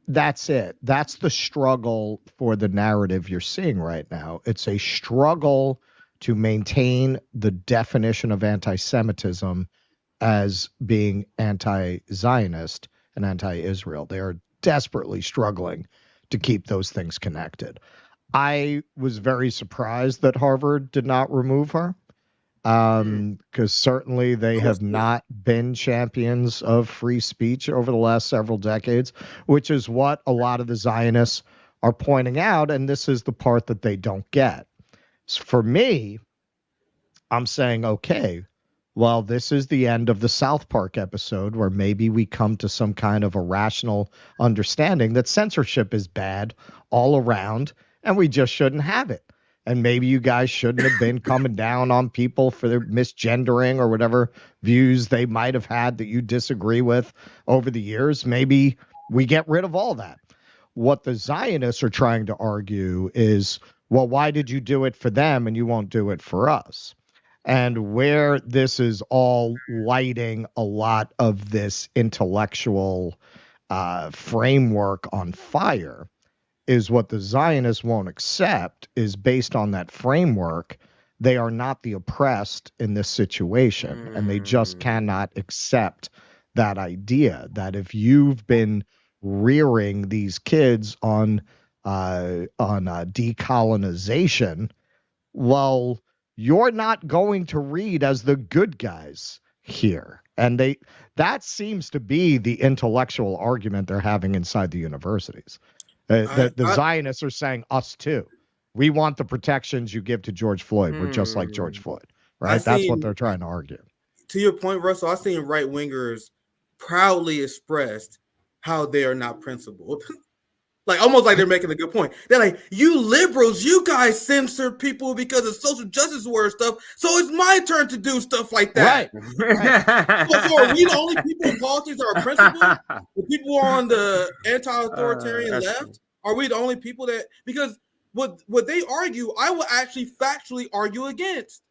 that's it. That's the struggle for the narrative you're seeing right now. It's a struggle to maintain the definition of anti-Semitism as being anti-Zionist and anti-Israel. They are desperately struggling to keep those things connected. I was very surprised that Harvard did not remove her, because certainly they have not been champions of free speech over the last several decades, which is what a lot of the Zionists are pointing out, and this is the part that they don't get. So for me, I'm saying, okay, well, this is the end of the South Park episode where maybe we come to some kind of a rational understanding that censorship is bad all around and we just shouldn't have it. And maybe you guys shouldn't have been coming down on people for their misgendering or whatever views they might have had that you disagree with over the years. Maybe we get rid of all that. What the Zionists are trying to argue is, well, why did you do it for them and you won't do it for us? And where this is all lighting a lot of this intellectual framework on fire is what the Zionists won't accept is based on that framework. They are not the oppressed in this situation, and they just cannot accept that idea that if you've been rearing these kids on decolonization, well, you're not going to read as the good guys here. And that seems to be the intellectual argument they're having inside the universities. The Zionists are saying us too. We want the protections you give to George Floyd. We're just like George Floyd, right? That's what they're trying to argue. To your point, Russell, I've seen right wingers proudly expressed how they are not principled. Like almost like they're making a good point. They're like, you liberals, you guys censor people because of social justice warrior stuff. So it's my turn to do stuff like that. Right. So are we the only people in politics that are principled? The people on the anti-authoritarian left? Are we the only people that, because what they argue, I will actually factually argue against.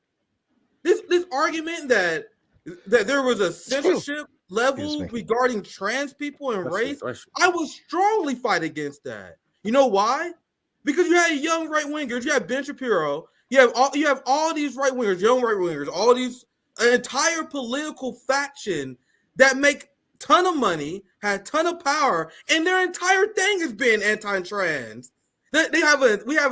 This argument that there was a censorship level regarding trans people and race, I will strongly fight against that. You know why? Because you had young right wingers, you have Ben Shapiro, you have all these right wingers, young right wingers, all these entire political faction that make ton of money, had ton of power, and their entire thing is being anti-trans. We have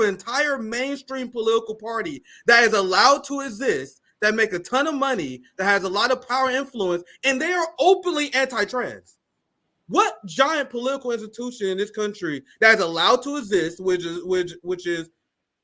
an entire mainstream political party that is allowed to exist, that make a ton of money, that has a lot of power and influence, and they are openly anti-trans. What giant political institution in this country that is allowed to exist, which is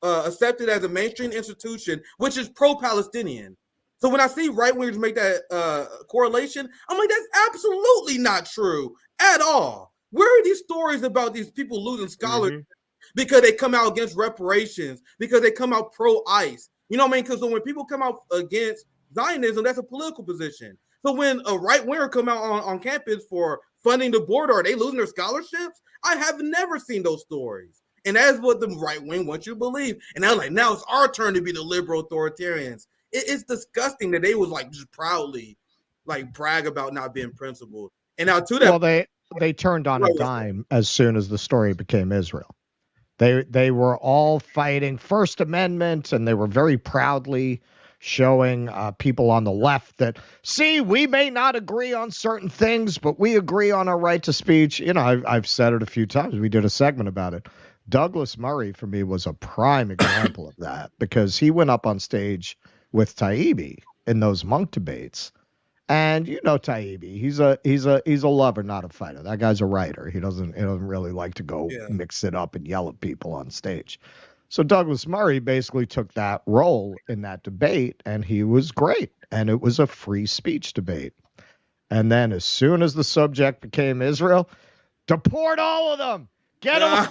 accepted as a mainstream institution, which is pro-Palestinian? So when I see right-wingers make that correlation, I'm like, that's absolutely not true at all. Where are these stories about these people losing scholarships because they come out against reparations, because they come out pro-ICE? You know what I mean? Because when people come out against Zionism, that's a political position. So when a right winger come out on campus for funding the border, are they losing their scholarships? I have never seen those stories. And that's what the right wing wants you to believe. And they're like, now it's our turn to be the liberal authoritarians. It's disgusting that they was like just proudly like brag about not being principled. And now to that, well, they turned on a dime as soon as the story became Israel. They were all fighting First Amendment, and they were very proudly showing people on the left that, see, we may not agree on certain things, but we agree on our right to speech. You know, I've said it a few times. We did a segment about it. Douglas Murray, for me, was a prime example of that, because he went up on stage with Taibbi in those monk debates. And you know Taibbi, he's a lover, not a fighter. That guy's a writer. He doesn't really like to go mix it up and yell at people on stage. So Douglas Murray basically took that role in that debate, and he was great. And it was a free speech debate. And then as soon as the subject became Israel, deport all of them. Get them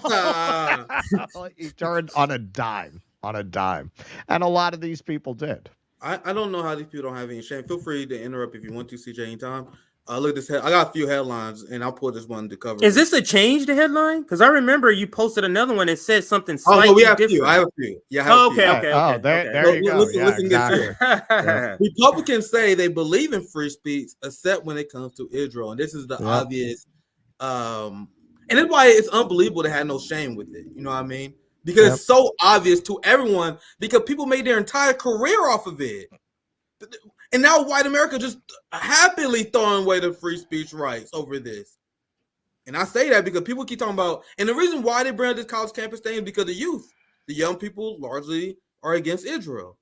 all. He turned on a dime. And a lot of these people did. I don't know how these people don't have any shame. Feel free to interrupt if you want to, CJ, anytime. Look at this. I got a few headlines, and I'll pull this one to cover. Is this a change, the headline? Because I remember you posted another one that said something slightly no, we have different. I have a few. Yeah, I have okay. There you go. Listen Exactly. Republicans say they believe in free speech, except when it comes to Israel. And this is the obvious. And And that's why it's unbelievable to have no shame with it. You know what I mean? Because Yep. it's so obvious to everyone, because people made their entire career off of it. And now white America just happily throwing away the free speech rights over this. And I say that because people keep talking about, and the reason why they bring up this college campus thing is because the youth, the young people largely are against Israel.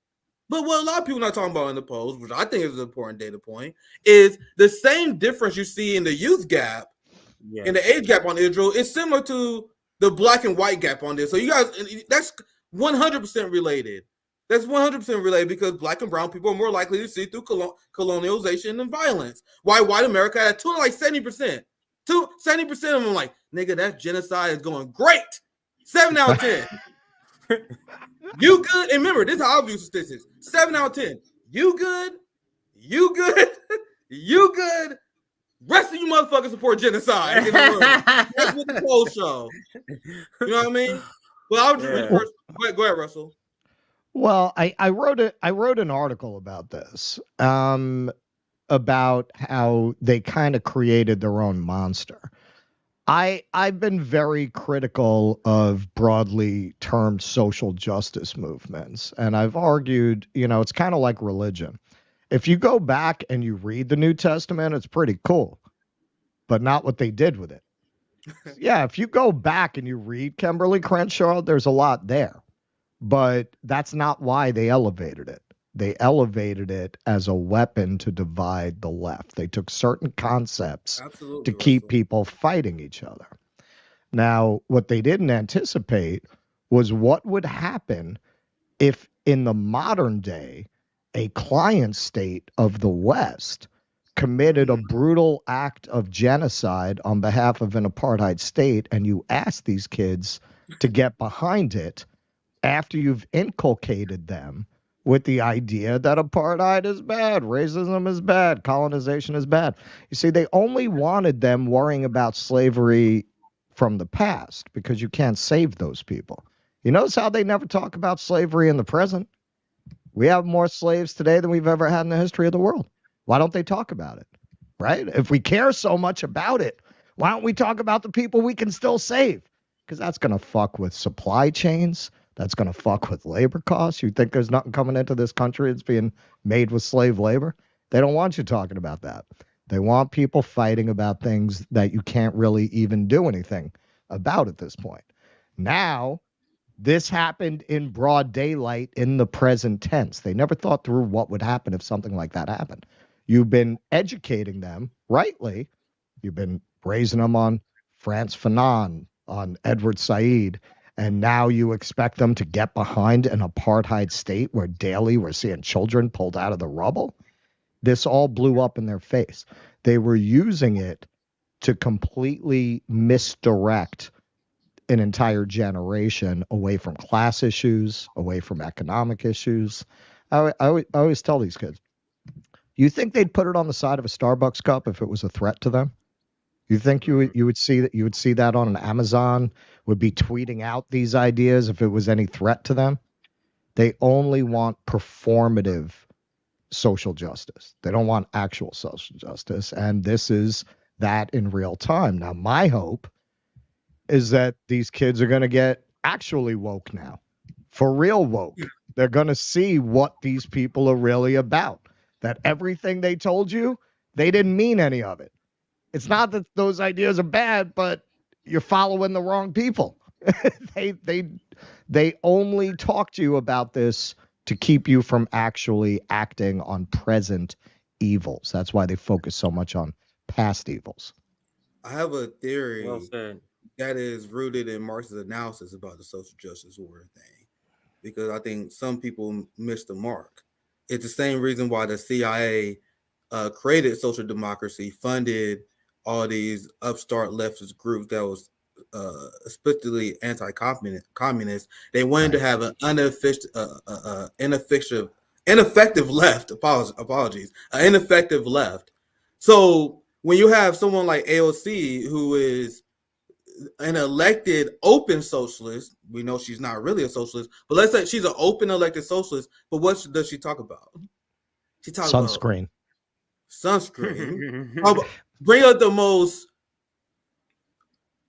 But what a lot of people are not talking about in the polls, which I think is an important data point, is the same difference you see in the youth gap, in the age gap on Israel, is similar to the black and white gap on this. So you guys, that's 100% related. That's 100% related because black and brown people are more likely to see through colonialization and violence. Why white America had 70%. 70% of them like, nigga, that genocide is going great. 7 out of 10. You good? And remember, this is how I view statistics. 7 out of 10. You good? You good? You good? Rest of you motherfuckers support genocide. That's what the polls show. You know what I mean? Well, I'll just read first. Go ahead, Russell. Well, I wrote an article about this, about how they kind of created their own monster. I've been very critical of broadly termed social justice movements, and I've argued, it's kind of like religion. If you go back and you read the New Testament, it's pretty cool, but not what they did with it. Yeah, if you go back and you read Kimberly Crenshaw, there's a lot there, but that's not why they elevated it. They elevated it as a weapon to divide the left. They took certain concepts to keep people fighting each other. Now, what they didn't anticipate was what would happen if in the modern day, a client state of the West committed a brutal act of genocide on behalf of an apartheid state, and you ask these kids to get behind it after you've inculcated them with the idea that apartheid is bad, racism is bad, colonization is bad. You see, they only wanted them worrying about slavery from the past because you can't save those people. You notice how they never talk about slavery in the present? We have more slaves today than we've ever had in the history of the world. Why don't they talk about it, right? If we care so much about it, why don't we talk about the people we can still save? Because that's going to fuck with supply chains. That's going to fuck with labor costs. You think there's nothing coming into this country that's being made with slave labor? They don't want you talking about that. They want people fighting about things that you can't really even do anything about at this point. Now, this happened in broad daylight in the present tense. They never thought through what would happen if something like that happened. You've been educating them rightly. You've been raising them on Frantz Fanon, on Edward Said, and now you expect them to get behind an apartheid state where daily we're seeing children pulled out of the rubble? This all blew up in their face. They were using it to completely misdirect an entire generation away from class issues, away from economic issues. I always tell these kids, you think they'd put it on the side of a Starbucks cup if it was a threat to them? You think you would see that on an Amazon, would be tweeting out these ideas if it was any threat to them? They only want performative social justice. They don't want actual social justice. And this is that in real time. Now, my hope is that these kids are going to get actually woke now, for real woke. They're going to see what these people are really about, that everything they told you, they didn't mean any of it. It's not that those ideas are bad, but you're following the wrong people. They only talk to you about this to keep you from actually acting on present evils. That's why they focus so much on past evils. I have a theory that is rooted in Marx's analysis about the social justice warrior thing, because I think some people miss the mark. It's the same reason why the CIA created social democracy, funded all these upstart leftist groups that was explicitly anti-communist. They wanted to have an ineffective left. Apologies, an ineffective left. So when you have someone like AOC, who is an elected open socialist, we know she's not really a socialist, but let's say she's an open elected socialist. But what does she talk about? She talks sunscreen. About sunscreen. Bring up the most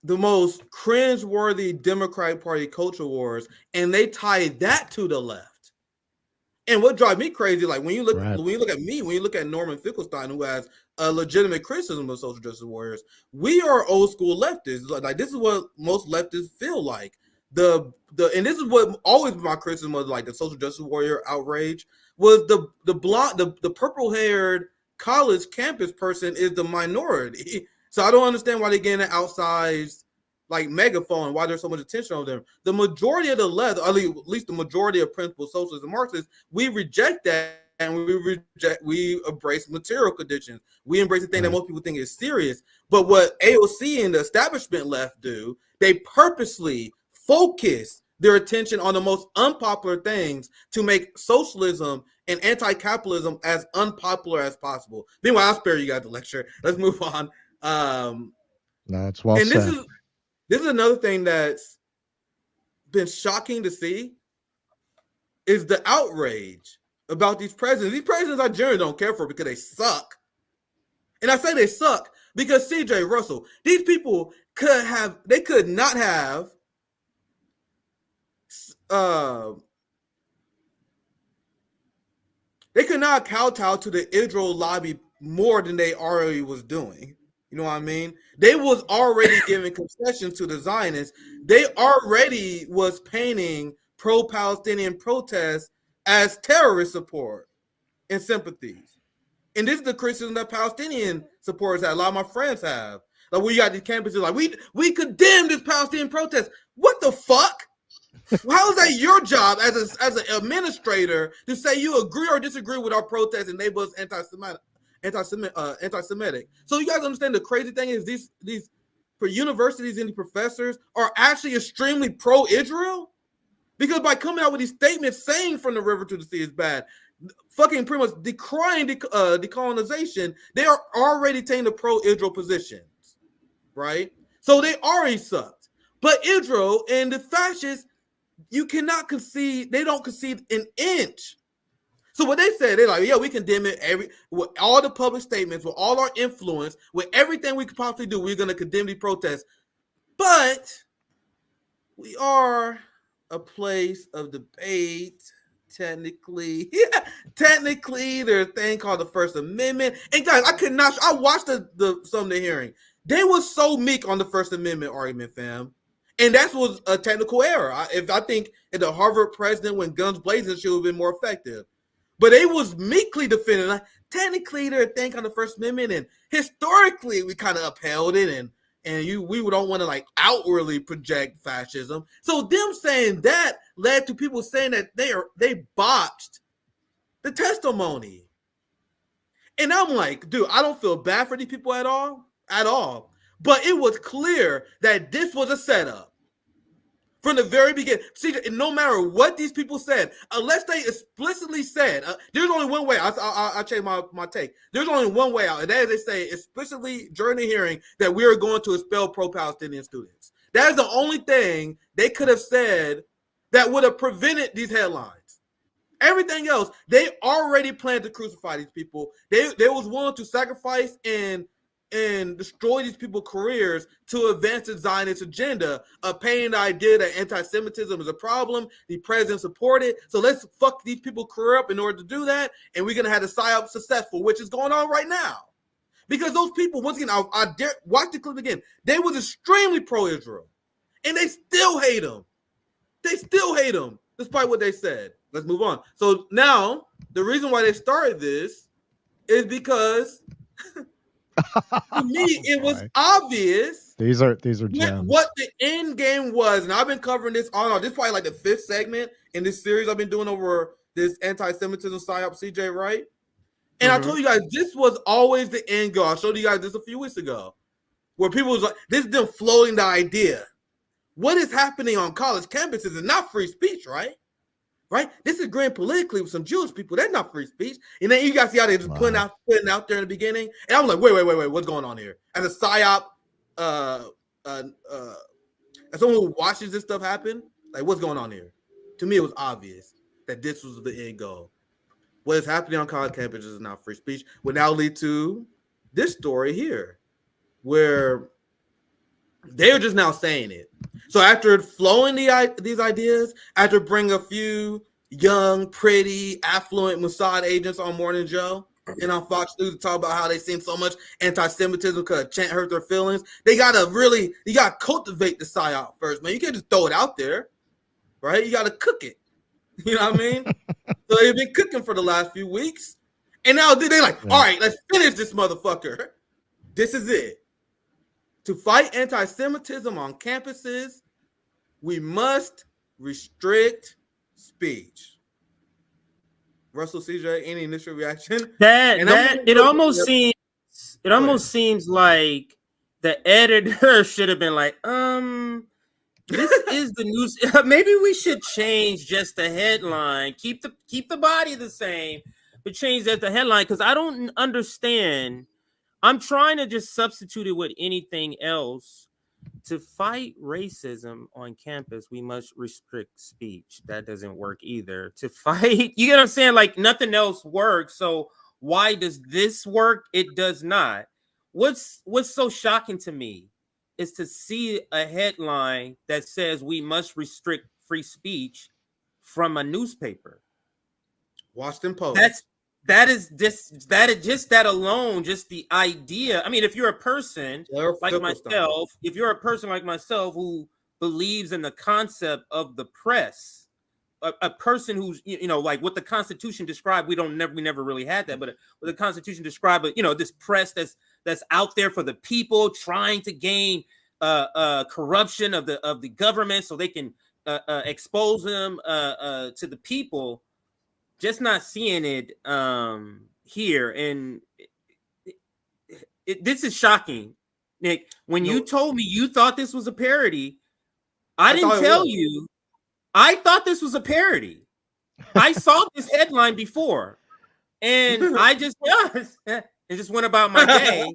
the most cringeworthy Democratic Party culture wars, and they tie that to the left. And what drives me crazy, like when you look at me, when you look at Norman Finkelstein, who has a legitimate criticism of social justice warriors, we are old school leftists. Like this is what most leftists feel like. And this is what always been my criticism of like the social justice warrior outrage was the blonde, the purple haired college campus person is the minority. So I don't understand why they're getting an outsized like megaphone, why there's so much attention on them. The majority of the left, at least the majority of principal socialists and Marxists, we reject that and we embrace material conditions. We embrace the thing that most people think is serious. But what AOC and the establishment left do, they purposely focus their attention on the most unpopular things to make socialism and anti-capitalism as unpopular as possible. Meanwhile, I'll spare you guys the lecture. Let's move on. No, it's well said. This is another thing that's been shocking to see is the outrage about these presidents. These presidents I generally don't care for because they suck. And I say they suck because CJ Russell, these people could not have they could not kowtow to the Israel lobby more than they already was doing. You know what I mean? They was already giving concessions to the Zionists. They already was painting pro-Palestinian protests as terrorist support and sympathies. And this is the criticism that Palestinian supporters have. A lot of my friends have. Like we got these campuses like we condemn this Palestinian protest. What the fuck? How is that your job as an administrator to say you agree or disagree with our protests and label us anti-Semitic? So you guys understand the crazy thing is these for universities and the professors are actually extremely pro-Israel because by coming out with these statements saying from the river to the sea is bad, fucking pretty much decrying decolonization, they are already taking the pro-Israel positions, right? So they already sucked. But Israel and the fascists, you cannot concede. They don't concede an inch. So what they said, they're like, yeah, we condemn it with all the public statements, with all our influence, with everything we could possibly do. We're going to condemn these protests. But we are a place of debate. Technically, there's a thing called the First Amendment. And guys, I watched some of the hearing. They were so meek on the First Amendment argument, fam. And that was a technical error. I think the Harvard president, when guns blazing, should have been more effective. But they was meekly defending. Like, technically, they're a thing on the First Amendment, and historically, we kind of upheld it, and we don't want to like outwardly project fascism. So them saying that led to people saying that they botched the testimony. And I'm like, dude, I don't feel bad for these people at all. But it was clear that this was a setup. From the very beginning, see, no matter what these people said, unless they explicitly said, there's only one way. I'll change my take. There's only one way out, and that is they say explicitly during the hearing that we are going to expel pro-Palestinian students. That is the only thing they could have said that would have prevented these headlines. Everything else, they already planned to crucify these people. They was willing to sacrifice and destroy these people's careers to advance the Zionist agenda of painting the idea that anti-Semitism is a problem. The president supported. So let's fuck these people's career up in order to do that. And we're going to have the PSYOP successful, which is going on right now. Because those people, once again, I dare watch the clip again. They was extremely pro-Israel. And they still hate them. Despite what they said. Let's move on. So now, the reason why they started this is because... to me, it was obvious. These are gems. What the end game was, and I've been covering this on. This is probably like the fifth segment in this series I've been doing over this anti-Semitism PSYOP, CJ, right? And I told you guys this was always the end goal. I showed you guys this a few weeks ago, where people was like, "This is them floating the idea. What is happening on college campuses is not free speech, right? Right? This is agreeing politically with some Jewish people. That's not free speech." And then you guys see how they just putting out there in the beginning. And I was like, wait, what's going on here? As a PSYOP, as someone who watches this stuff happen, like what's going on here? To me, it was obvious that this was the end goal. What is happening on college campuses is not free speech. Would now lead to this story here, where They're just now saying it. So after flowing these ideas, after bringing a few young, pretty, affluent Mossad agents on Morning Joe and on Fox News to talk about how they seen so much anti-Semitism because a chant hurt their feelings, you got to cultivate the psyop first, man. You can't just throw it out there, right? You got to cook it. You know what I mean? So they've been cooking for the last few weeks. And now they're like, all right, let's finish this motherfucker. This is it. To fight anti-Semitism on campuses, we must restrict speech. Russell, CJ, any initial reaction? It almost seems like the editor should have been like, this is the news. Maybe we should change just the headline. Keep the body the same, but change that the headline, because I don't understand. I'm trying to just substitute it with anything else. To fight racism on campus, we must restrict speech. That doesn't work either. To fight, you get what I'm saying? Like nothing else works. So why does this work? It does not. What's so shocking to me is to see a headline that says we must restrict free speech from a newspaper. Washington Post. That alone, just the idea. I mean, if you're a person like myself who believes in the concept of the press, a person who's, like what the Constitution described, we never really had that, but what the Constitution described, this press that's out there for the people, trying to gain corruption of the government so they can expose them to the people. Just not seeing it here, and this is shocking, Nick. When you told me you thought this was a parody, I didn't tell you. I thought this was a parody. I saw this headline before, and I just went about my day,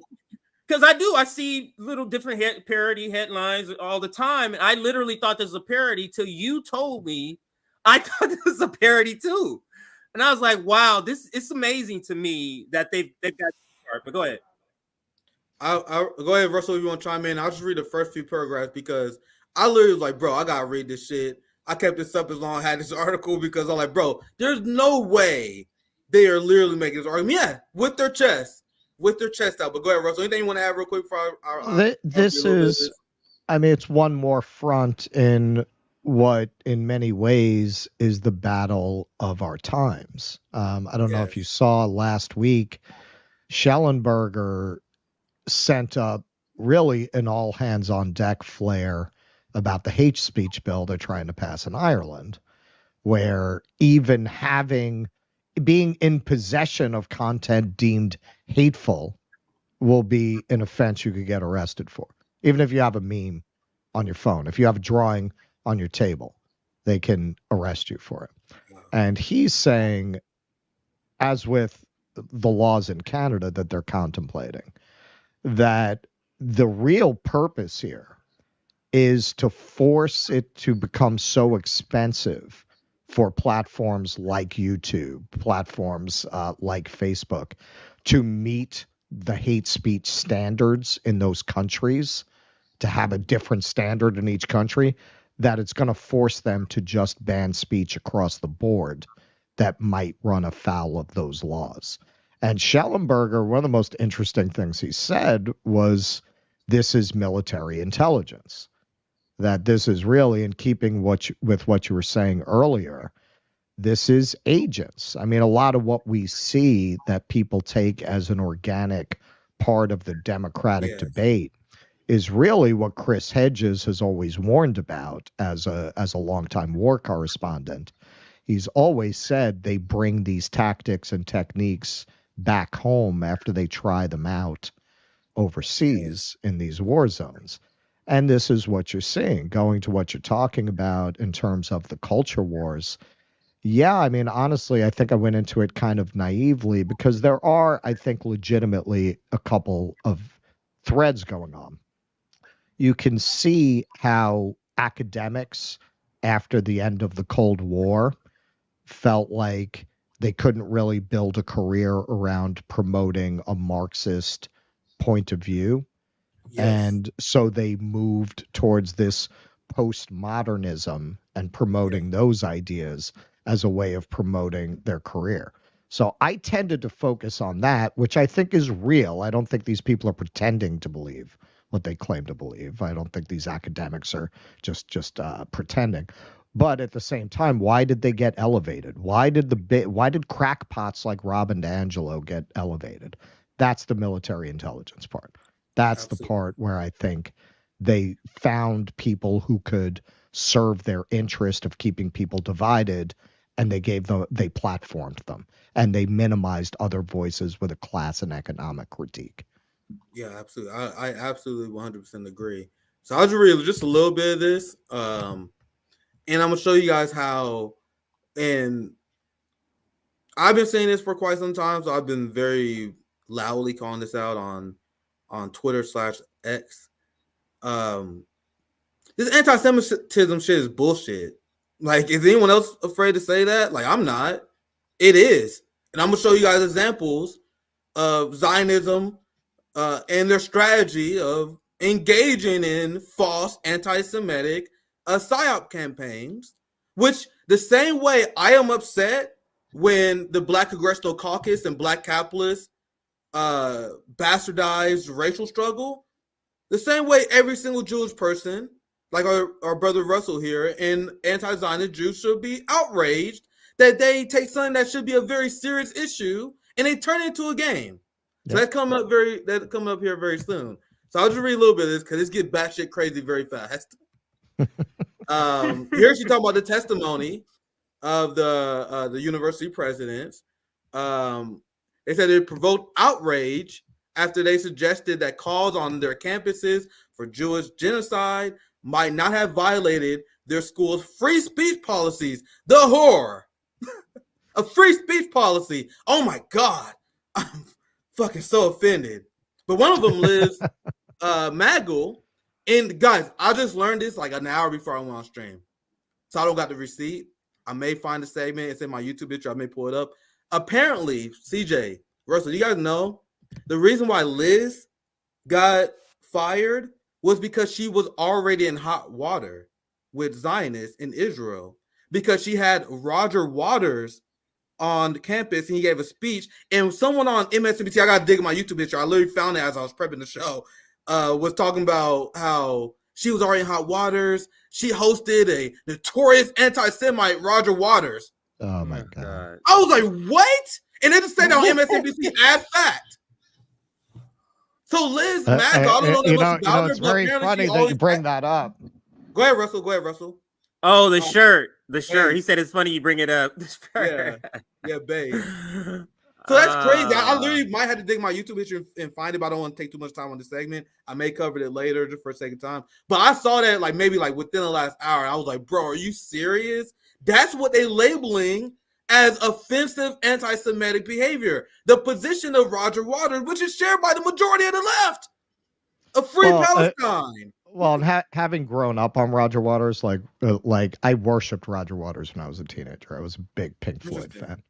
because I see little different parody headlines all the time, and I literally thought this was a parody till you told me I thought this was a parody too. And I was like, wow, it's amazing to me that they've got this part. But go ahead. I'll go ahead, Russell, if you want to chime in. I'll just read the first few paragraphs because I literally was like, bro, I got to read this shit. I kept this up as long as I had this article because I'm like, bro, there's no way they are literally making this argument. Yeah, with their chest out. But go ahead, Russell. Anything you want to add real quick before it's one more front in what in many ways is the battle of our times. I don't know if you saw last week, Schellenberger sent up really an all hands on deck flare about the hate speech bill they're trying to pass in Ireland, where even being in possession of content deemed hateful will be an offense you could get arrested for. Even if you have a meme on your phone, if you have a drawing on your table, they can arrest you for it. And he's saying, as with the laws in Canada that they're contemplating, that the real purpose here is to force it to become so expensive for platforms like YouTube, platforms like Facebook, to meet the hate speech standards in those countries, to have a different standard in each country, that it's going to force them to just ban speech across the board that might run afoul of those laws. And Schellenberger, one of the most interesting things he said was, this is military intelligence, that this is really in keeping with what you were saying earlier. This is agents. I mean, a lot of what we see that people take as an organic part of the democratic debate is really what Chris Hedges has always warned about as a longtime war correspondent. He's always said they bring these tactics and techniques back home after they try them out overseas in these war zones. And this is what you're seeing, going to what you're talking about in terms of the culture wars. Yeah, I mean, honestly, I think I went into it kind of naively because there are, I think, legitimately a couple of threads going on. You can see how academics, after the end of the Cold War, felt like they couldn't really build a career around promoting a Marxist point of view. And so they moved towards this postmodernism and promoting those ideas as a way of promoting their career. So I tended to focus on that, which I think is real. I don't think these people are pretending to believe what they claim to believe. I don't think these academics are just pretending. But at the same time, why did they get elevated? Why did crackpots like Robin DiAngelo get elevated? That's the military intelligence part. That's Absolutely. The part where I think they found people who could serve their interest of keeping people divided, and they platformed them, and they minimized other voices with a class and economic critique. Yeah, absolutely. I absolutely 100% agree. So I'll just read just a little bit of this, and I'm gonna show you guys how. And I've been saying this for quite some time, so I've been very loudly calling this out on Twitter/X. This anti-Semitism shit is bullshit. Like, is anyone else afraid to say that? Like, I'm not. It is, and I'm gonna show you guys examples of Zionism and their strategy of engaging in false anti-Semitic PSYOP campaigns, which the same way I am upset when the Black Congressional Caucus and Black capitalists bastardized racial struggle, the same way every single Jewish person, like our brother Russell here, and anti-Zionist Jews should be outraged that they take something that should be a very serious issue and they turn it into a game. So that's coming up here very soon. So I'll just read a little bit of this because this gets batshit crazy very fast. Here she's talking about the testimony of the university presidents. They said it provoked outrage after they suggested that calls on their campuses for Jewish genocide might not have violated their school's free speech policies. The horror. A free speech policy. Oh my God. I'm fucking so offended. But one of them lives Magul. And guys, I just learned this like an hour before I went on stream. So I don't got the receipt. I may find the segment. It's in my YouTube picture. I may pull it up. Apparently, CJ, Russell, you guys know the reason why Liz got fired was because she was already in hot water with Zionists in Israel because she had Roger Waters on the campus and he gave a speech, and someone on MSNBC, I got to dig in my YouTube picture, I literally found it as I was prepping the show, was talking about how she was already in hot waters. She hosted a notorious anti-Semite, Roger Waters. Oh my God. I was like, what? And then to say that on MSNBC as fact. So Liz Magul, I don't know that much about her, it's very funny that you bring that up. Go ahead, Russell. Oh, the shirt. He said it's funny you bring it up. Yeah, babe. So that's crazy. I literally might have to dig my YouTube picture and find it, but I don't want to take too much time on the segment. I may cover it later just for a second time. But I saw that maybe within the last hour. I was like, bro, are you serious? That's what they labeling as offensive anti-Semitic behavior. The position of Roger Waters, which is shared by the majority of the left, of free Palestine. Having grown up on Roger Waters, like I worshipped Roger Waters when I was a teenager. I was a big Pink Floyd fan.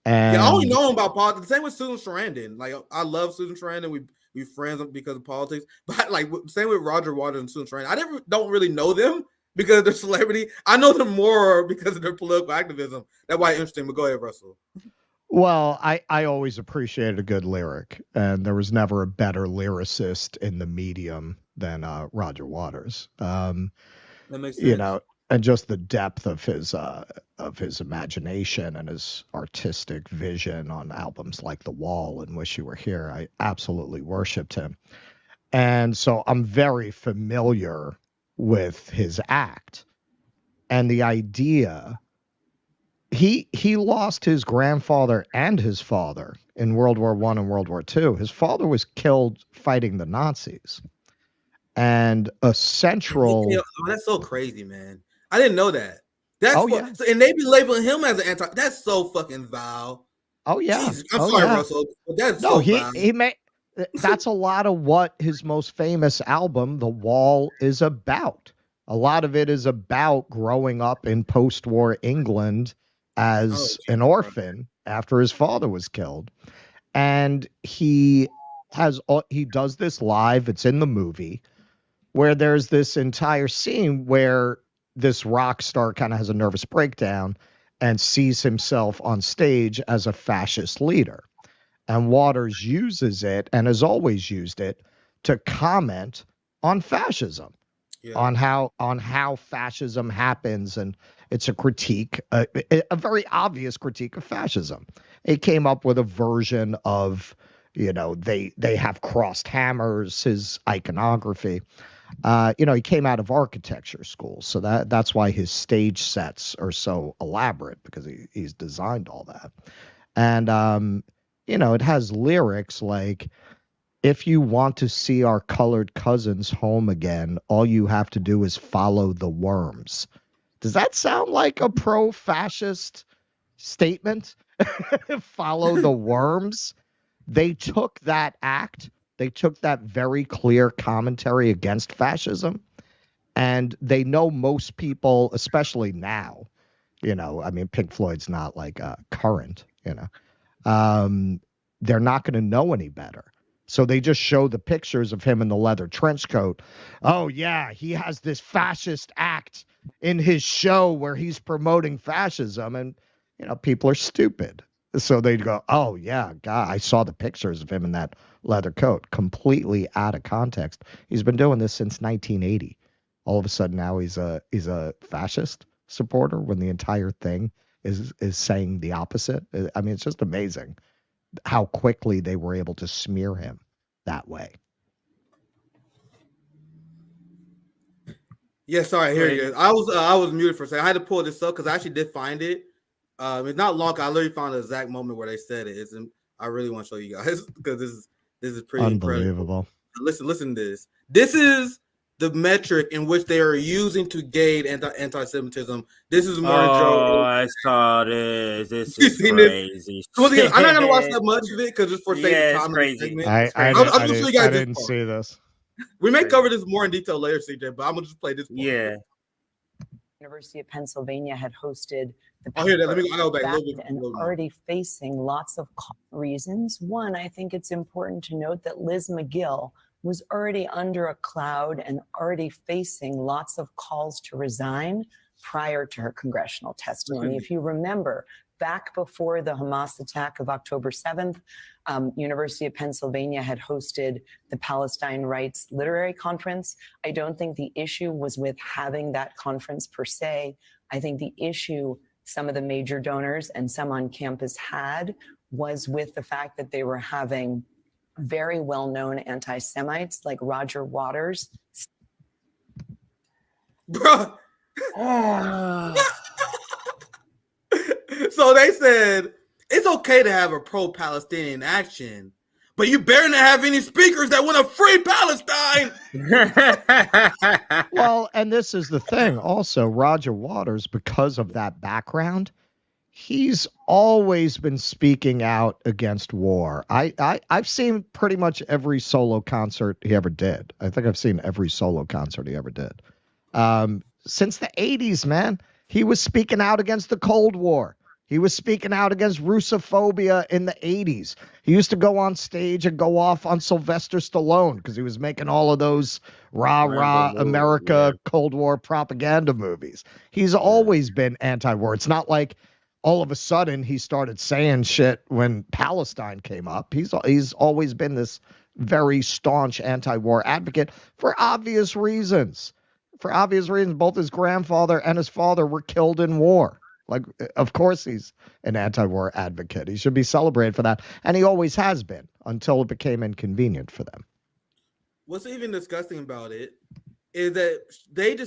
And I only know him about politics. The same with Susan Sarandon. Like, I love Susan Sarandon. We friends because of politics. But same with Roger Waters and Susan Sarandon. I don't really know them because of their celebrity. I know them more because of their political activism. That's why it's interesting. But go ahead, Russell. Well, I always appreciated a good lyric, and there was never a better lyricist in the medium than Roger Waters. That makes sense. And just the depth of his imagination and his artistic vision on albums like The Wall and Wish You Were Here. I absolutely worshipped him. And so I'm very familiar with his act. And the idea, he lost his grandfather and his father in World War I and World War II. His father was killed fighting the Nazis. And a central... that's so crazy, man. I didn't know that. So, and they be labeling him as an anti. That's so fucking vile. Oh yeah. Jesus, I'm sorry, Russell. But that's so vile. That's a lot of what his most famous album, The Wall, is about. A lot of it is about growing up in post-war England as an orphan after his father was killed, and he he does this live. It's in the movie where there's this entire scene where this rock star kind of has a nervous breakdown and sees himself on stage as a fascist leader. And Waters uses it and has always used it to comment on fascism, on how fascism happens, and it's a critique, a very obvious critique of fascism. He came up with a version of, they have crossed hammers, his iconography. He came out of architecture school, so that's why his stage sets are so elaborate, because he's designed all that. And it has lyrics like, "If you want to see our colored cousins home again, all you have to do is follow the worms." Does that sound like a pro-fascist statement? Follow the worms. They took that act. They took that very clear commentary against fascism, and they know most people, especially now, Pink Floyd's not like current, they're not going to know any better. So they just show the pictures of him in the leather trench coat. Oh, yeah, he has this fascist act in his show where he's promoting fascism. And, people are stupid. So they'd go, oh, yeah, God, I saw the pictures of him in that leather coat, completely out of context. He's been doing this since 1980. All of a sudden now he's a fascist supporter when the entire thing is saying the opposite. I mean, it's just amazing how quickly they were able to smear him that way. Yeah, sorry, here it is. I was muted for a second. I had to pull this up because I actually did find it. It's not long. I literally found the exact moment where they said it. I really want to show you guys because this is pretty unbelievable. Incredible. Listen to this. This is the metric in which they are using to gauge anti-Semitism. This is more I saw this. This is crazy. I'm not gonna watch that much of it because just for sake of time. Crazy. I didn't see this. We may cover this more in detail later, CJ, but I'm gonna just play this part. Yeah. University of Pennsylvania had hosted the let me go back a little bit. And already facing lots of reasons. One, I think it's important to note that Liz McGill was already under a cloud and already facing lots of calls to resign prior to her congressional testimony. Right. If you remember, back before the Hamas attack of October 7th, University of Pennsylvania had hosted the Palestine Rights Literary Conference. I don't think the issue was with having that conference per se. I think the issue some of the major donors and some on campus had was with the fact that they were having very well-known anti-Semites like Roger Waters. Bruh. So they said, it's okay to have a pro-Palestinian action, but you better not have any speakers that want to free Palestine. Well, and this is the thing. Also, Roger Waters, because of that background, he's always been speaking out against war. I've seen pretty much every solo concert he ever did. I think I've seen every solo concert he ever did. Since the 80s, man, he was speaking out against the Cold War. He was speaking out against Russophobia in the 80s. He used to go on stage and go off on Sylvester Stallone because he was making all of those rah-rah America Cold War propaganda movies. He's always been anti-war. It's not like all of a sudden he started saying shit when Palestine came up. He's always been this very staunch anti-war advocate for obvious reasons. For obvious reasons, both his grandfather and his father were killed in war. Like, of course, he's an anti-war advocate. He should be celebrated for that. And he always has been until it became inconvenient for them. What's even disgusting about it is that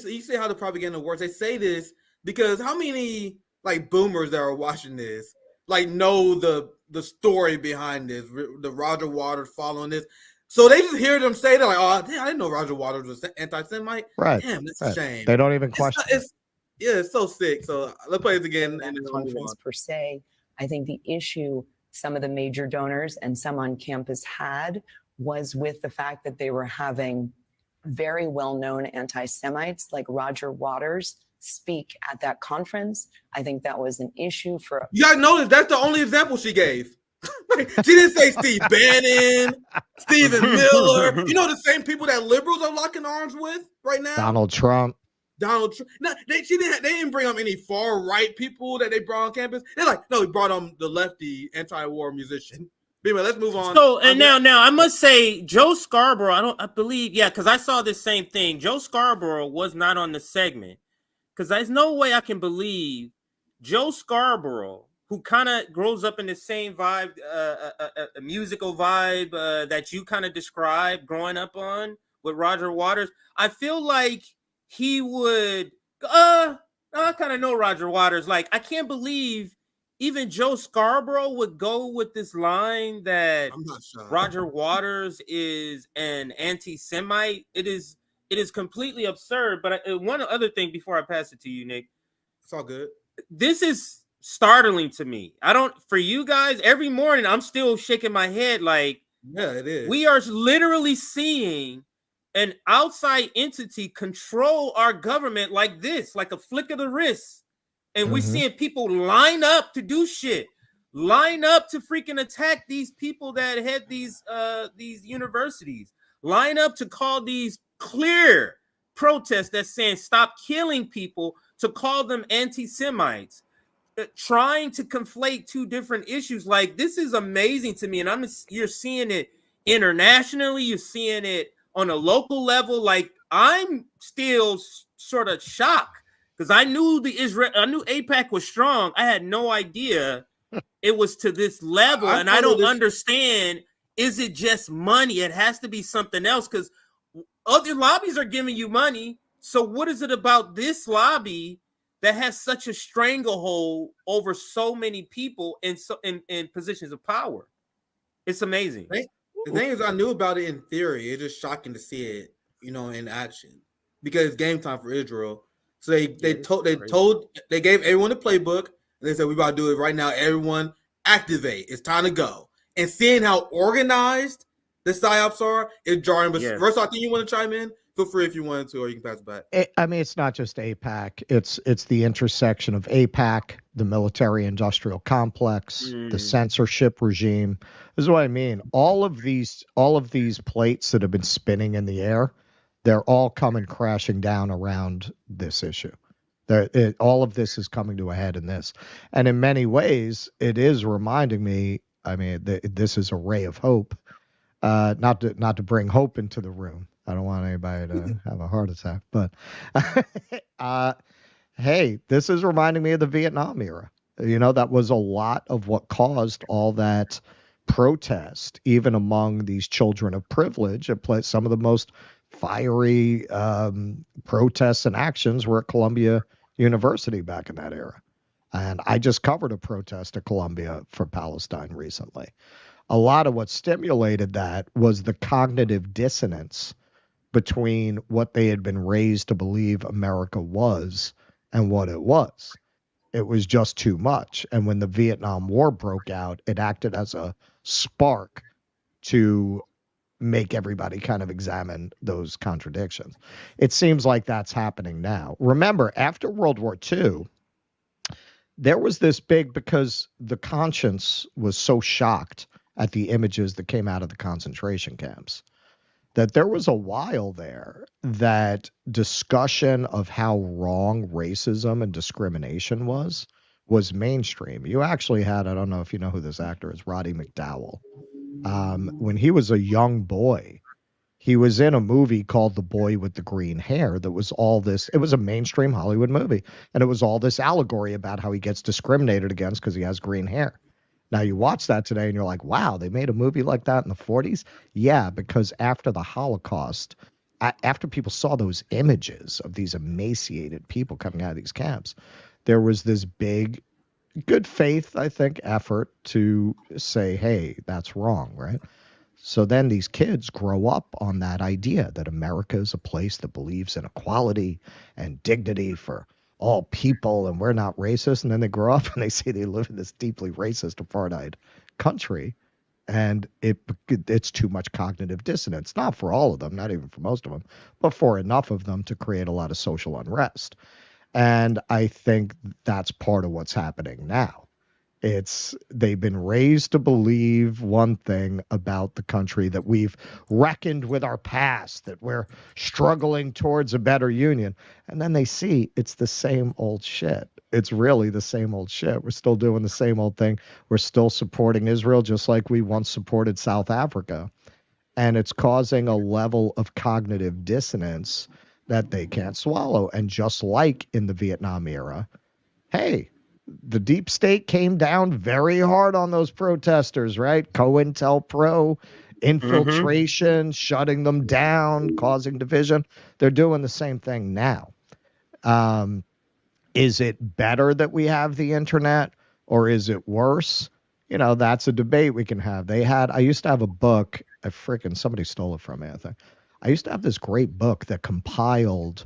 you see how the propaganda works. They say this because how many like boomers that are watching this like know the story behind this, the Roger Waters following this. So they just hear them say that, like, oh, damn, I didn't know Roger Waters was anti-Semite. Right. Damn, that's a shame. They don't even question it. Yeah, it's so sick. So let's play it again. And conference per se, I think the issue some of the major donors and some on campus had was with the fact that they were having very well-known anti-Semites like Roger Waters speak at that conference. I think that was an issue for... You gotta notice that's the only example she gave. She didn't say Steve Bannon, Stephen Miller. You know the same people that liberals are locking arms with right now? Donald Trump. No, they didn't bring up any far right people that they brought on campus. They're like, no, we brought on the lefty anti-war musician. But anyway, let's move on. So and now I must say Joe Scarborough, I believe, because I saw this same thing. Joe Scarborough was not on the segment because there's no way I can believe Joe Scarborough, who kind of grows up in the same vibe, a musical vibe that you kind of described growing up on with Roger Waters. I feel like he would, I kind of know Roger Waters. Like, I can't believe even Joe Scarborough would go with this line that Roger Waters is an anti-Semite. It is completely absurd. But one other thing before I pass it to you, Nick. It's all good. This is startling to me. For you guys, every morning I'm still shaking my head like, yeah, it is. We are literally seeing an outside entity control our government like this, like a flick of the wrist. And we're seeing people line up to do shit, line up to freaking attack these people that had these universities, line up to call these clear protests that's saying stop killing people, to call them anti-Semites, trying to conflate two different issues. Like, this is amazing to me. And you're seeing it internationally, you're seeing it on a local level. Like, I'm still sort of shocked because I knew AIPAC was strong. I had no idea it was to this level. And I don't understand, is it just money? It has to be something else because other lobbies are giving you money. So what is it about this lobby that has such a stranglehold over so many people in positions of power? It's amazing. The thing is, I knew about it in theory. It's just shocking to see it, in action, because it's game time for Israel. So they gave everyone a playbook, and they said, we about to do it right now. Everyone activate. It's time to go. And seeing how organized the psyops are is jarring. But first, I think you want to chime in. Feel free if you wanted to, or you can pass it back. It's not just AIPAC. It's the intersection of AIPAC, the military-industrial complex, the censorship regime. This is what I mean. All of these plates that have been spinning in the air, they're all coming crashing down around this issue. All of this is coming to a head in this, and in many ways, it is reminding me. I mean, this is a ray of hope. Not to bring hope into the room. I don't want anybody to have a heart attack, but hey, this is reminding me of the Vietnam era. That was a lot of what caused all that protest, even among these children of privilege. Some of the most fiery protests and actions were at Columbia University back in that era. And I just covered a protest at Columbia for Palestine recently. A lot of what stimulated that was the cognitive dissonance between what they had been raised to believe America was and what it was. It was just too much. And when the Vietnam War broke out, it acted as a spark to make everybody kind of examine those contradictions. It seems like that's happening now. Remember, after World War II, there was this because the conscience was so shocked at the images that came out of the concentration camps, that there was a while there that discussion of how wrong racism and discrimination was mainstream. You actually had, I don't know if you know who this actor is, Roddy McDowall. When he was a young boy, he was in a movie called The Boy with the Green Hair that was all this. It was a mainstream Hollywood movie, and it was all this allegory about how he gets discriminated against because he has green hair. Now, you watch that today and you're like, wow, they made a movie like that in the 40s? Yeah, because after the Holocaust, after people saw those images of these emaciated people coming out of these camps, there was this big, good faith, I think, effort to say, hey, that's wrong, right? So then these kids grow up on that idea that America is a place that believes in equality and dignity for all people, and we're not racist. And then they grow up and they see they live in this deeply racist apartheid country, and it's too much cognitive dissonance. Not for all of them, not even for most of them, but for enough of them to create a lot of social unrest. And I think that's part of what's happening now. They've been raised to believe one thing about the country, that we've reckoned with our past, that we're struggling towards a better union. And then they see it's the same old shit. It's really the same old shit. We're still doing the same old thing. We're still supporting Israel just like we once supported South Africa. And it's causing a level of cognitive dissonance that they can't swallow. And just like in the Vietnam era, hey, the deep state came down very hard on those protesters, right? COINTELPRO, infiltration, shutting them down, causing division. They're doing the same thing now. Is it better that we have the internet, or is it worse? You know, that's a debate we can have. I used to have a book, somebody stole it from me, I think. I used to have this great book that compiled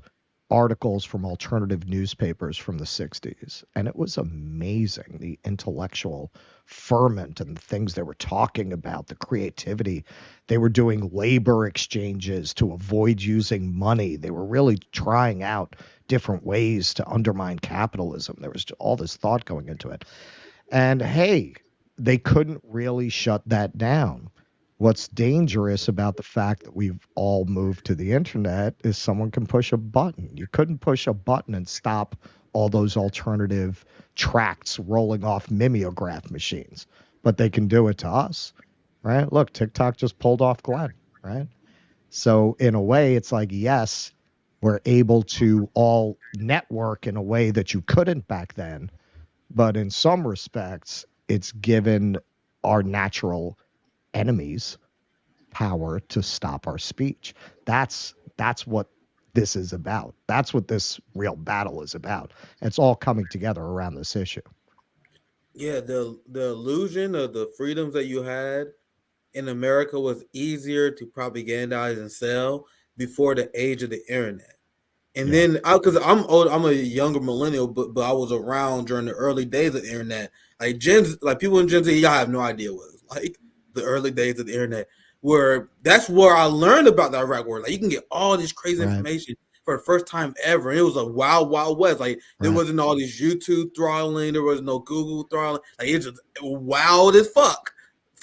articles from alternative newspapers from the 60s. And it was amazing, the intellectual ferment and the things they were talking about, the creativity. They were doing labor exchanges to avoid using money. They were really trying out different ways to undermine capitalism. There was all this thought going into it. And hey, they couldn't really shut that down. What's dangerous about the fact that we've all moved to the internet is someone can push a button. You couldn't push a button and stop all those alternative tracts rolling off mimeograph machines, but they can do it to us, right? Look, TikTok just pulled off Glenn, right? So in a way, it's like, yes, we're able to all network in a way that you couldn't back then, but in some respects, it's given our natural enemies power to stop our speech. That's what this is about. That's what this real battle is about. It's all coming together around this issue. Yeah, the illusion of the freedoms that you had in America was easier to propagandize and sell before the age of the internet. And then, because I'm old, I'm a younger millennial, but I was around during the early days of the internet. Like people in Gen Z, y'all have no idea what it was like the early days of the internet. That's where I learned about the Iraq war. Like you can get all this crazy information for the first time ever. And it was a wild, wild west. Like there wasn't all this YouTube throttling, there was no Google throttling. Like it's just wild as fuck.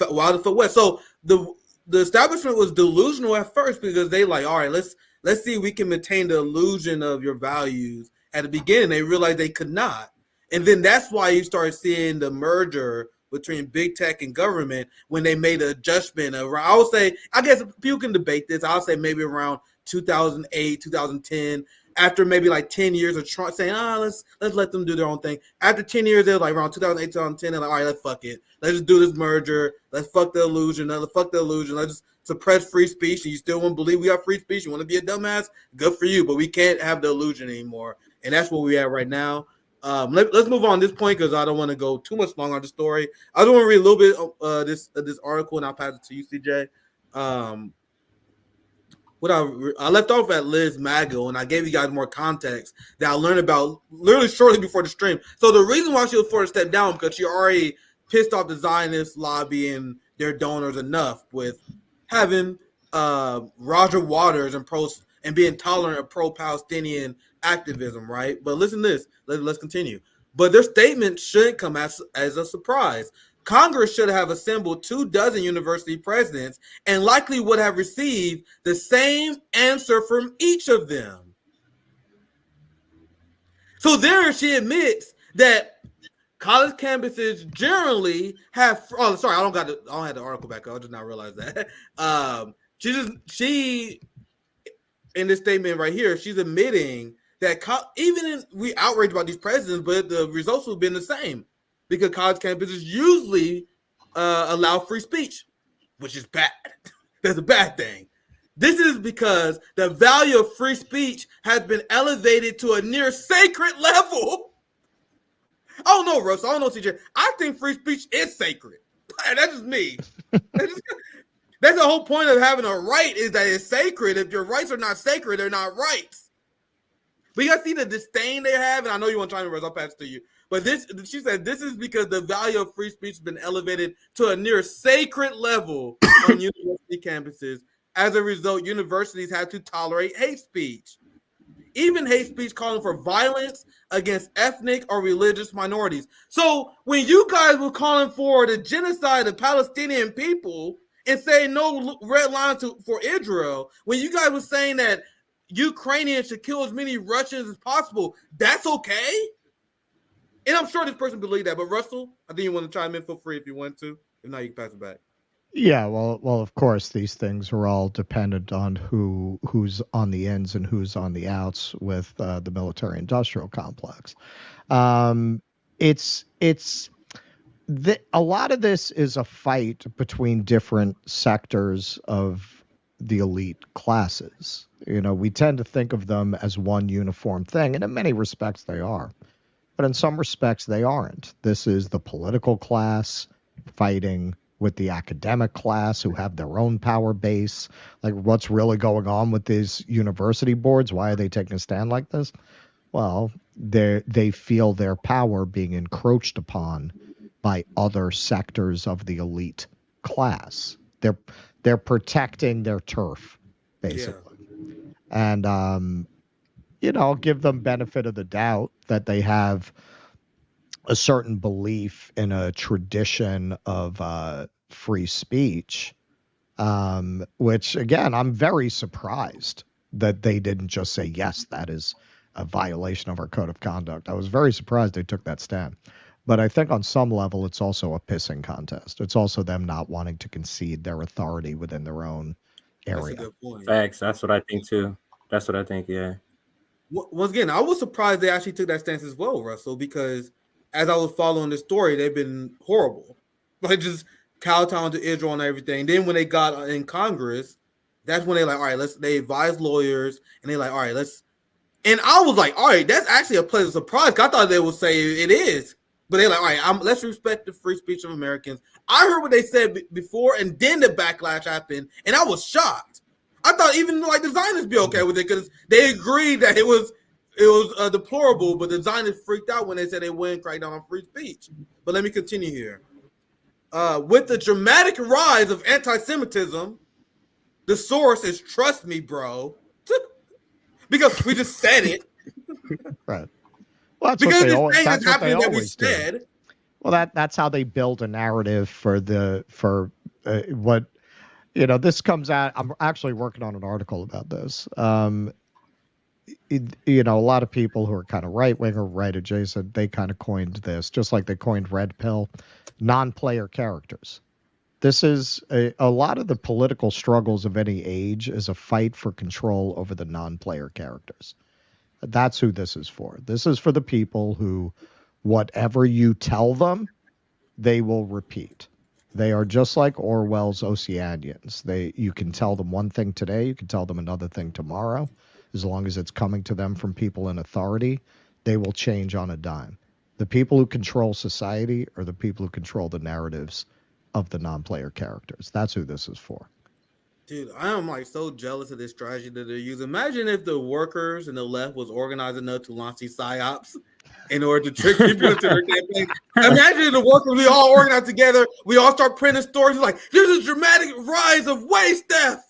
Wild as fuck west. So the establishment was delusional at first because they like, all right, let's see if we can maintain the illusion of your values. At the beginning, they realized they could not. And then that's why you start seeing the merger between big tech and government when they made an adjustment. I would say, I guess people can debate this. I'll say maybe around 2008, 2010, after maybe like 10 years of Trump saying, let's let them do their own thing. After 10 years, they're like around 2008, 2010, they're like, all right, let's fuck it. Let's just do this merger. Let's fuck the illusion. Let's fuck the illusion. Let's just suppress free speech. And you still want to believe we have free speech. You want to be a dumbass? Good for you. But we can't have the illusion anymore. And that's where we at right now. Let's move on this point because I don't want to go too much long on the story. I just want to read a little bit of this article and I'll pass it to you, CJ. What I left off at Liz Mago, and I gave you guys more context that I learned about literally shortly before the stream. So the reason why she was forced to step down because she already pissed off the Zionist lobby and their donors enough with having Roger Waters and being tolerant of pro-Palestinian activism, right? But listen to this. Let's continue. But their statement shouldn't come as a surprise. Congress should have assembled 24 university presidents and likely would have received the same answer from each of them. So there she admits that college campuses generally have. Oh, sorry, I don't have the article back. I did not realize that. She in this statement right here, she's admitting that we outraged about these presidents, but the results have been the same because college campuses usually allow free speech, which is bad. That's a bad thing. This is because the value of free speech has been elevated to a near sacred level. I don't know, Russ. I don't know, CJ. I think free speech is sacred. That's just me. That's the whole point of having a right is that it's sacred. If your rights are not sacred, they're not rights. But you guys see the disdain they have, and I know you want to try to I'll pass it to you. But she said this is because the value of free speech has been elevated to a near sacred level on university campuses. As a result, universities have to tolerate hate speech. even hate speech calling for violence against ethnic or religious minorities. So when you guys were calling for the genocide of Palestinian people and saying no red lines for Israel, when you guys were saying that Ukrainians should kill as many Russians as possible, that's okay? And I'm sure this person believed that. But Russell, I think you want to chime in. Feel free if you want to. If not, you can pass it back. Yeah, well, of course, these things are all dependent on who's on the ins and who's on the outs with the military-industrial complex. It's a lot of this is a fight between different sectors of the elite classes. You know, we tend to think of them as one uniform thing, and in many respects they are. But in some respects, they aren't. This is the political class fighting with the academic class who have their own power base. Like, what's really going on with these university boards? Why are they taking a stand like this? Well, they feel their power being encroached upon by other sectors of the elite class. They're protecting their turf, basically. Yeah. And you know, I'll give them benefit of the doubt that they have a certain belief in a tradition of free speech, which, again, I'm very surprised that they didn't just say, yes, that is a violation of our code of conduct. I was very surprised they took that stand. But I think on some level, it's also a pissing contest. It's also them not wanting to concede their authority within their own area. That's a good point. Facts. That's what I think, too. That's what I think, yeah. Once again, I was surprised they actually took that stance as well, Russell, because as I was following the story, they've been horrible. Like, just kowtowing to Israel and everything. Then when they got in Congress, that's when they like, all right, they advised lawyers, and they like, all right, let's. And I was like, all right, that's actually a pleasant surprise. I thought they would say it is, but they're like, all right, let's respect the free speech of Americans. I heard what they said before, and then the backlash happened, and I was shocked. I thought even like the Zionists be okay with it because they agreed that it was deplorable, but the Zionists freaked out when they said they wouldn't crack down on free speech. But let me continue here. With the dramatic rise of anti-Semitism, the source is trust me, bro, because we just said it. Right. Well, that's because what they, that's what they always do. Well, that's how they build a narrative for what. You know, this comes out. I'm actually working on an article about this. You know, a lot of people who are kind of right wing or right adjacent, they kind of coined this, just like they coined red pill, non-player characters. This is a lot of the political struggles of any age is a fight for control over the non-player characters. That's who this is for. This is for the people who, whatever you tell them, they will repeat. They are just like Orwell's Oceanians. You can tell them one thing today, you can tell them another thing tomorrow. As long as it's coming to them from people in authority, they will change on a dime. The people who control society are the people who control the narratives of the non-player characters. That's who this is for. Dude, I am like so jealous of this strategy that they're using. Imagine if the workers and the left was organized enough to launch these psyops in order to trick people into their campaign. Imagine the workers, we all organize together, we all start printing stories like, there's a dramatic rise of waste theft.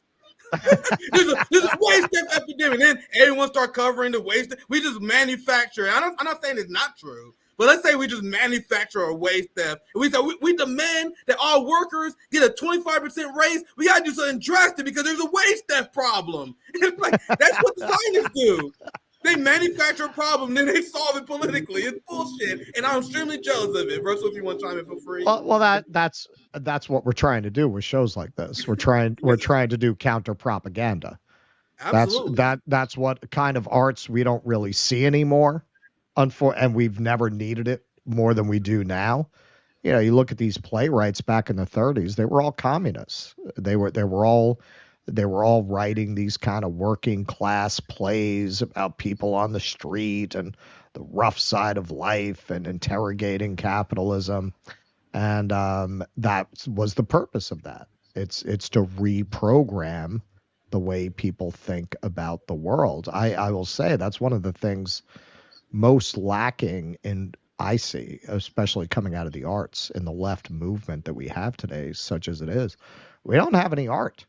there's a waste theft epidemic. Then everyone start covering the waste. We just manufacture. I'm not saying it's not true, but let's say we just manufacture a waste theft. And we demand that all workers get a 25% raise. We got to do something drastic because there's a waste theft problem. It's like, that's what the Zionists do. They manufacture a problem, then they solve it politically. It's bullshit, and I'm extremely jealous of it. Russell, if you want to chime in, feel free. Well, that's what we're trying to do with shows like this. We're trying to do counter propaganda. Absolutely. That's what kind of arts we don't really see anymore, and we've never needed it more than we do now. You know, you look at these playwrights back in the 30s; they were all communists. They were all writing these kind of working class plays about people on the street and the rough side of life and interrogating capitalism. And that was the purpose of that. It's to reprogram the way people think about the world. I will say that's one of the things most lacking I see, especially coming out of the arts in the left movement that we have today, such as it is. We don't have any art.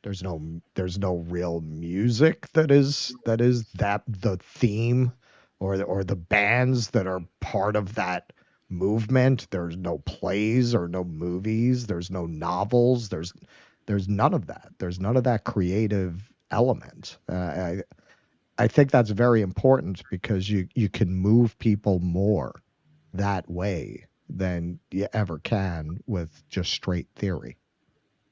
There's no real music that is the theme or the bands that are part of that movement. There's no plays or no movies. There's no novels. There's none of that. There's none of that creative element. I think that's very important because you can move people more that way than you ever can with just straight theory.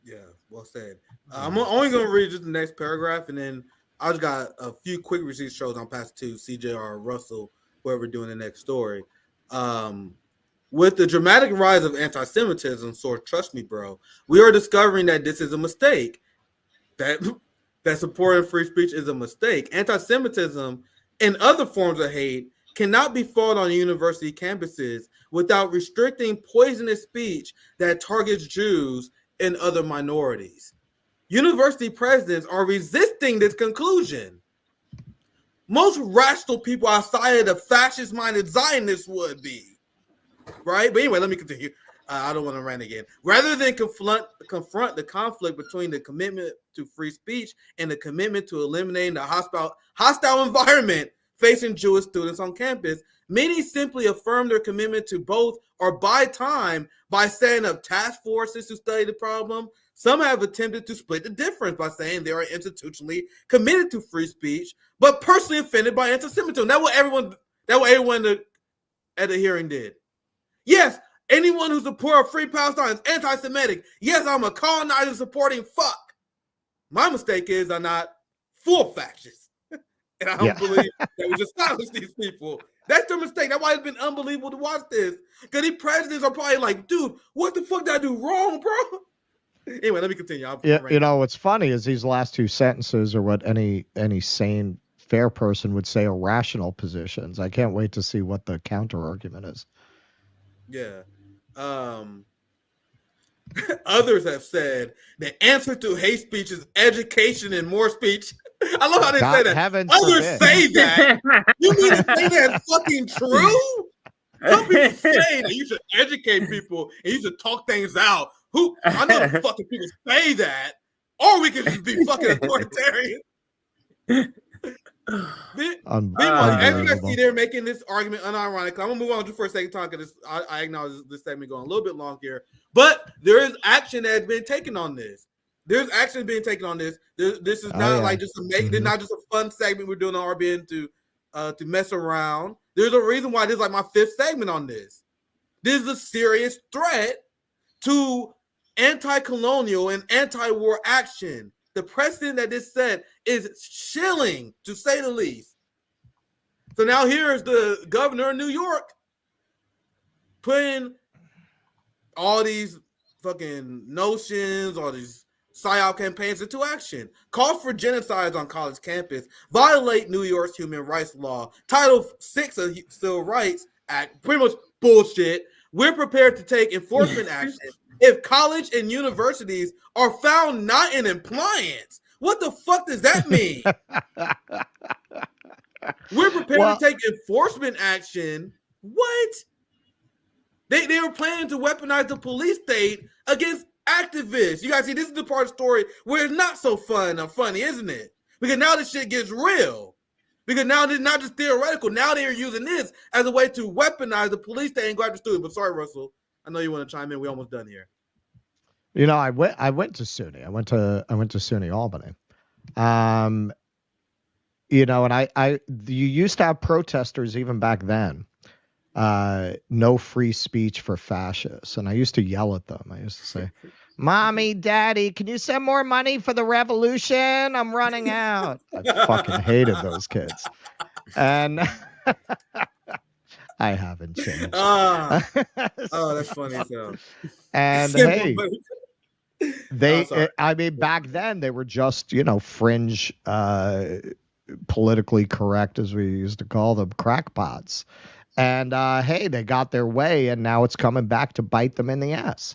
Yeah, well said. I'm only going to read just the next paragraph, and then I just got a few quick receipts shows on pass to CJ or Russell, whoever doing the next story. With the dramatic rise of anti-Semitism, so trust me, bro, we are discovering that this is a mistake. That supporting free speech is a mistake. Anti-Semitism and other forms of hate cannot be fought on university campuses without restricting poisonous speech that targets Jews and other minorities. University presidents are resisting this conclusion. Most rational people outside of the fascist-minded Zionists would be, right? But anyway, let me continue. I don't want to rant again. Rather than confront the conflict between the commitment to free speech and the commitment to eliminating the hostile environment facing Jewish students on campus, many simply affirm their commitment to both or buy time by setting up task forces to study the problem. Some have attempted to split the difference by saying they are institutionally committed to free speech, but personally offended by anti-Semitism. That's what everyone at the hearing did. Yes, anyone who supports free Palestine is anti-Semitic. Yes, I'm a colonizer supporting fuck. My mistake is I'm not full fascist. And I don't believe that we just silence these people. That's their mistake. That's why it's been unbelievable to watch this. Because these presidents are probably like, dude, what the fuck did I do wrong, bro? Anyway, let me continue. What's funny is these last two sentences are what any sane, fair person would say are rational positions. I can't wait to see what the counter argument is. Yeah. Others have said the answer to hate speech is education and more speech. I love how they say that. Others say that. You mean to say that's fucking true? Some people say that you should educate people and you should talk things out. I know the fucking people say that, or we could just be fucking authoritarian. As you guys see, they're making this argument unironically. I'm gonna move on just for a second time because I acknowledge this segment going a little bit long here, but there is action that has been taken on this. There's action being taken on this. This is not like just this is not just a fun segment we're doing on RBN to mess around. There's a reason why this is like my fifth segment on this. This is a serious threat to anti-colonial and anti-war action. The precedent that this set is chilling, to say the least. So now here's the governor of New York putting all these fucking notions, all these PSYOP campaigns into action. Call for genocides on college campus, violate New York's human rights law, Title VI of Civil Rights Act, pretty much bullshit. We're prepared to take enforcement action if college and universities are found not in compliance. What the fuck does that mean? We're prepared to take enforcement action. What? They were planning to weaponize the police state against activists. You guys see, this is the part of the story where it's not so fun or funny, isn't it? Because now this shit gets real. Because now it's not just theoretical. Now they're using this as a way to weaponize the police state and go after students. But sorry, Russell, I know you want to chime in. We're almost done here. You know, I went to SUNY. I went to SUNY Albany. You know, and you used to have protesters even back then. No free speech for fascists. And I used to yell at them. I used to say, Mommy, Daddy, can you send more money for the revolution? I'm running out. I fucking hated those kids. And I haven't changed. Oh, that's funny as hell. And hey, back then they were just, fringe, politically correct, as we used to call them, crackpots. And hey, they got their way, and now it's coming back to bite them in the ass.